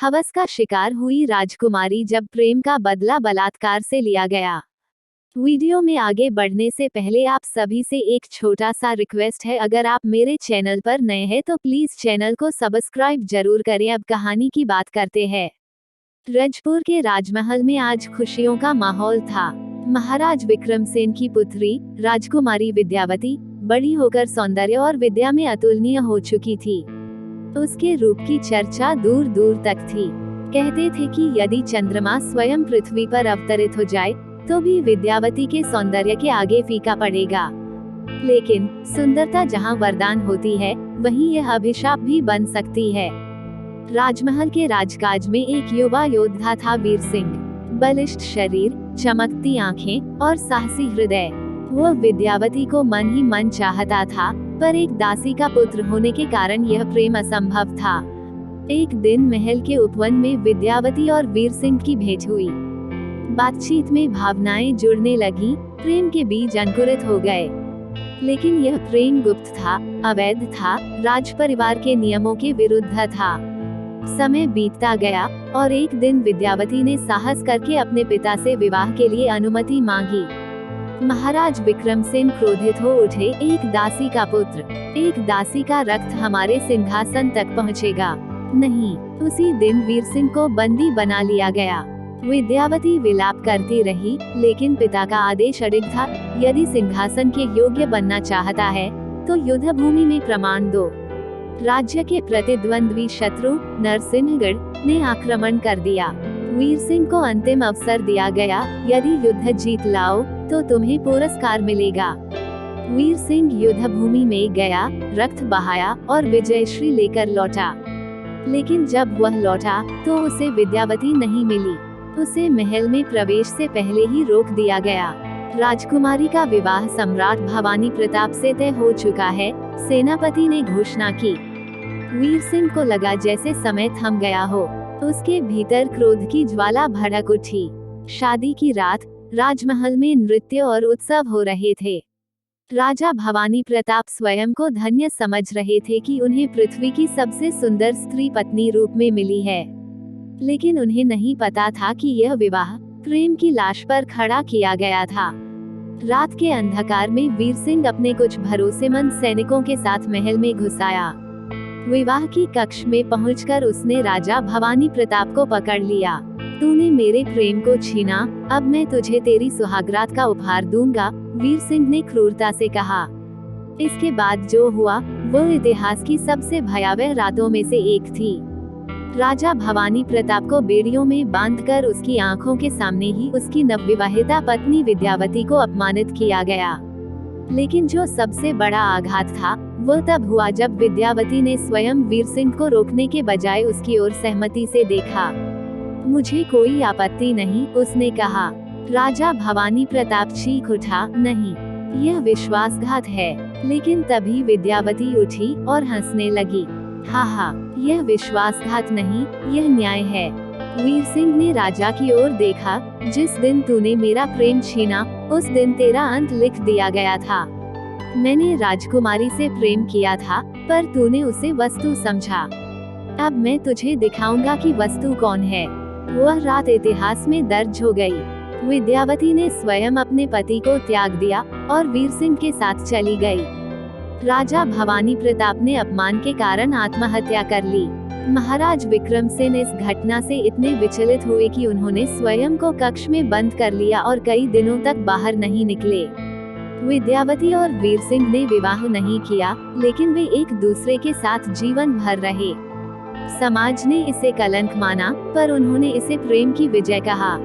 हवस का शिकार हुई राजकुमारी जब प्रेम का बदला बलात्कार से लिया गया। वीडियो में आगे बढ़ने से पहले आप सभी से एक छोटा सा रिक्वेस्ट है, अगर आप मेरे चैनल पर नए हैं तो प्लीज चैनल को सब्सक्राइब जरूर करें। अब कहानी की बात करते हैं। रजपुर के राजमहल में आज खुशियों का माहौल था। महाराज विक्रमसेन की पुत्री राजकुमारी विद्यावती बड़ी होकर सौंदर्य और विद्या में अतुलनीय हो चुकी थी। उसके रूप की चर्चा दूर दूर तक थी। कहते थे कि यदि चंद्रमा स्वयं पृथ्वी पर अवतरित हो जाए तो भी विद्यावती के सौंदर्य के आगे फीका पड़ेगा। लेकिन सुंदरता जहां वरदान होती है, वहीं यह अभिशाप भी बन सकती है। राजमहल के राजकाज में एक युवा योद्धा था, वीर सिंह। बलिष्ठ शरीर, चमकती आंखें और साहसी हृदय। वह विद्यावती को मन ही मन चाहता था, पर एक दासी का पुत्र होने के कारण यह प्रेम असंभव था। एक दिन महल के उपवन में विद्यावती और वीर सिंह की भेंट हुई। बातचीत में भावनाएं जुड़ने लगी, प्रेम के बीज अंकुरित हो गए। लेकिन यह प्रेम गुप्त था, अवैध था, राज परिवार के नियमों के विरुद्ध था। समय बीतता गया और एक दिन विद्यावती ने साहस करके अपने पिता से विवाह के लिए अनुमति मांगी। महाराज विक्रमसेन क्रोधित हो उठे, एक दासी का पुत्र, एक दासी का रक्त हमारे सिंहासन तक पहुंचेगा नहीं। उसी दिन वीर सिंह को बंदी बना लिया गया। विद्यावती विलाप करती रही, लेकिन पिता का आदेश अडिग था, यदि सिंहासन के योग्य बनना चाहता है तो युद्ध भूमि में प्रमाण दो। राज्य के प्रतिद्वंद्वी शत्रु नरसिंहगढ़ ने आक्रमण कर दिया। वीर सिंह को अंतिम अवसर दिया गया, यदि युद्ध जीत लाओ तो तुम्हें पुरस्कार मिलेगा। वीर सिंह युद्ध भूमि में गया, रक्त बहाया और विजयश्री लेकर लौटा। लेकिन जब वह लौटा तो उसे विद्यावती नहीं मिली। उसे महल में प्रवेश से पहले ही रोक दिया गया। राजकुमारी का विवाह सम्राट भवानी प्रताप से तय हो चुका है, सेनापति ने घोषणा की। वीर सिंह को लगा जैसे समय थम गया हो। उसके भीतर क्रोध की ज्वाला भड़क उठी। शादी की रात राजमहल में नृत्य और उत्सव हो रहे थे। राजा भवानी प्रताप स्वयं को धन्य समझ रहे थे कि उन्हें पृथ्वी की सबसे सुंदर स्त्री पत्नी रूप में मिली है। लेकिन उन्हें नहीं पता था कि यह विवाह प्रेम की लाश पर खड़ा किया गया था। रात के अंधकार में वीर सिंह अपने कुछ भरोसेमंद सैनिकों के साथ महल में घुस आया। विवाह की कक्ष में पहुंचकर उसने राजा भवानी प्रताप को पकड़ लिया। तूने मेरे प्रेम को छीना, अब मैं तुझे तेरी सुहागरात का उपहार दूंगा, वीर सिंह ने क्रूरता से कहा। इसके बाद जो हुआ वो इतिहास की सबसे भयावह रातों में से एक थी। राजा भवानी प्रताप को बेड़ियों में बांधकर उसकी आंखों के सामने ही उसकी नवविवाहिता पत्नी विद्यावती को अपमानित किया गया। लेकिन जो सबसे बड़ा आघात था वो तब हुआ जब विद्यावती ने स्वयं वीर सिंह को रोकने के बजाय उसकी ओर सहमति से देखा। मुझे कोई आपत्ति नहीं, उसने कहा। राजा भवानी प्रताप चीख उठा, नहीं, यह विश्वासघात है। लेकिन तभी विद्यावती उठी और हंसने लगी। हा, यह विश्वासघात नहीं, यह न्याय है। वीर सिंह ने राजा की ओर देखा। जिस दिन तूने मेरा प्रेम छीना, उस दिन तेरा अंत लिख दिया गया था। मैंने राजकुमारी से प्रेम किया था, पर तूने उसे वस्तु समझा। अब मैं तुझे दिखाऊंगा कि वस्तु कौन है। वह रात इतिहास में दर्ज हो गई। विद्यावती ने स्वयं अपने पति को त्याग दिया और वीर सिंह के साथ चली गई। राजा भवानी प्रताप ने अपमान के कारण आत्महत्या कर ली। महाराज विक्रमसेन इस घटना से इतने विचलित हुए कि उन्होंने स्वयं को कक्ष में बंद कर लिया और कई दिनों तक बाहर नहीं निकले। विद्यावती और वीर सिंह ने विवाह नहीं किया, लेकिन वे एक दूसरे के साथ जीवन भर रहे। समाज ने इसे कलंक माना, पर उन्होंने इसे प्रेम की विजय कहा।